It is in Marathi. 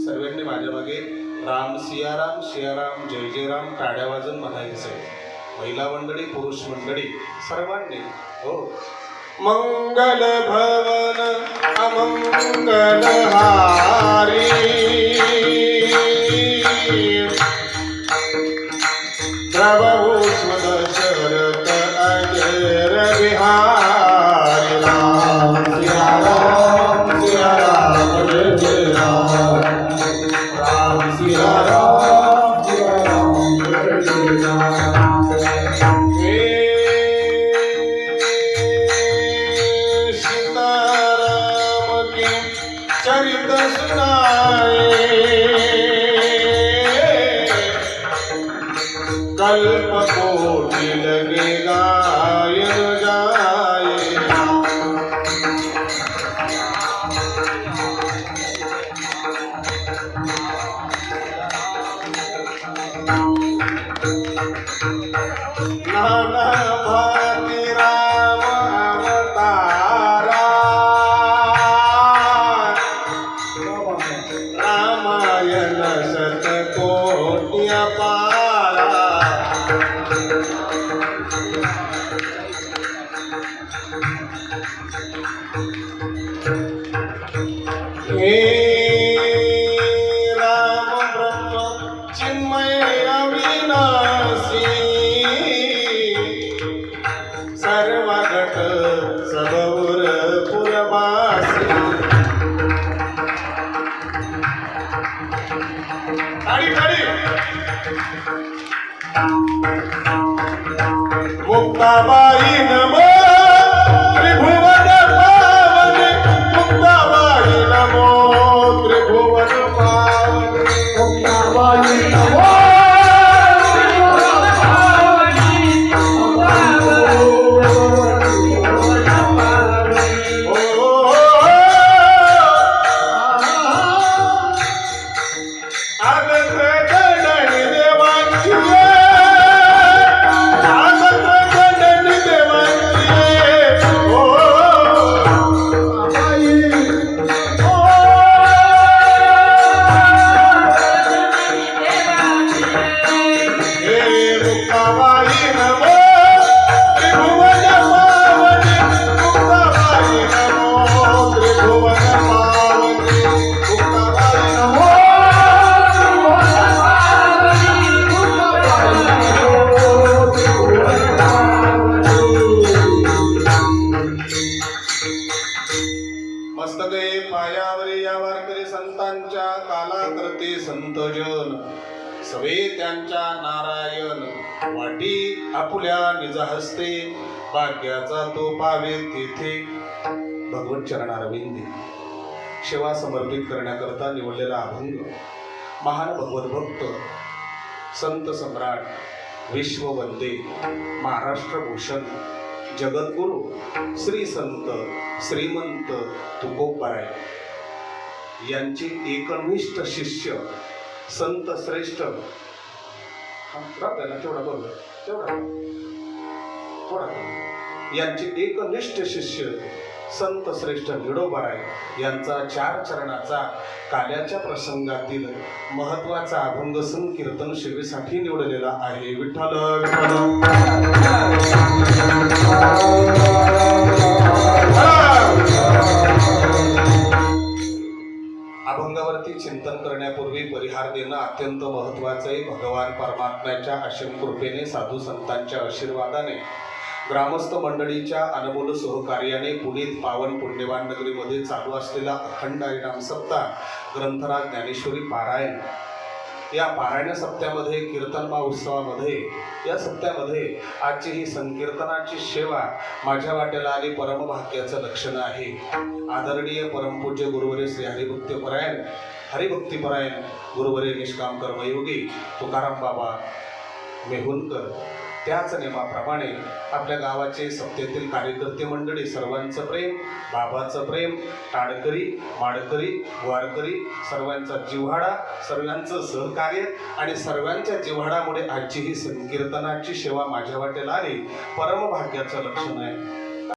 सर्वांनी माझ्या मागे राम सियाराम सियाराम जय जय राम टाळ्या वाजून म्हणायचं आहे. महिला मंडळी पुरुष मंडळी सर्वांनी हो. मंगल भवन अमंगल हारी द्रवभूषण शरत अजर विहारी राम सिया राम जय जय राम राम सिया राम जय जय राम. सीताराम के चरित सुनाए कल्प कोटि लगे गायन जाए. नाना भाति राम अवतारा रामायण शतकोटि अपारा. हे राम ब्रह्म चिन्मय अविनाशी सर्वघट सबौर पुरवासी. ताड़ी ताड़ी. मुक्ताबाई नमो त्रिभुवन पावन मुक्ताबाई नमो त्रिभुवन पावन मुक्ताबाई नमो मस्तके पायावरी या वारकरी संतांच्या कालाकृती संतजन सवे त्यांच्या नारायण वाटी आपुल्या निज हस्ते भाग्याचा तो पावे तेथे भगवत चरणारविंदी सेवा समर्पित करण्याकरता निवडलेला अभंग महान भगवत भक्त संत सम्राट विश्ववंदे महाराष्ट्र भूषण जगद्गुरु श्री संत श्रीमंत तुकोबाराय यांची एकनिष्ठ शिष्य संत श्रेष्ठ यांची एकनिष्ठ शिष्य संत श्रेष्ठ निडोबाराय यांचा चार चरणाचा काल्याच्या प्रसंगातील महत्वाचा अभंग संकीर्तन सेवेसाठी निवडलेला आहे. विठ्ठल अभंगावरती चिंतन करण्यापूर्वी परिहार देणं अत्यंत महत्वाचं आहे. भगवान परमात्म्याच्या असीम कृपेने साधू संतांच्या आशीर्वादाने ग्रामस्थ मंडळीच्या अनमोल सहकार्याने पुनीत पावन पुण्यवान नगरीमध्ये चालू असलेला अखंड हरिनाम सप्ताह ग्रंथराज ज्ञानेश्वरी पारायण या पारायण सप्त्यामध्ये कीर्तन महोत्सवामध्ये या सप्त्यामध्ये आजची ही संकीर्तनाची सेवा माझ्या वाट्याला आली परमभाग्याचं लक्षण आहे. आदरणीय परमपूज्य गुरुवर्य श्री हरिभक्तीपरायण गुरुवर्य निष्काम कर्मयोगी तुकाराम बाबा मेहुणकर त्याच नियमाप्रमाणे आपल्या गावाचे सप्तेतील कार्यकर्ते मंडळी सर्वांचं प्रेम बाबाचं प्रेम टाळकरी माडकरी वारकरी सर्वांचा जिव्हाळा सर्वांचं सहकार्य आणि सर्वांच्या जिव्हाळामुळे आजची ही संकीर्तनाची सेवा माझ्या वाटेला आली परमभाग्याचं लक्षण आहे.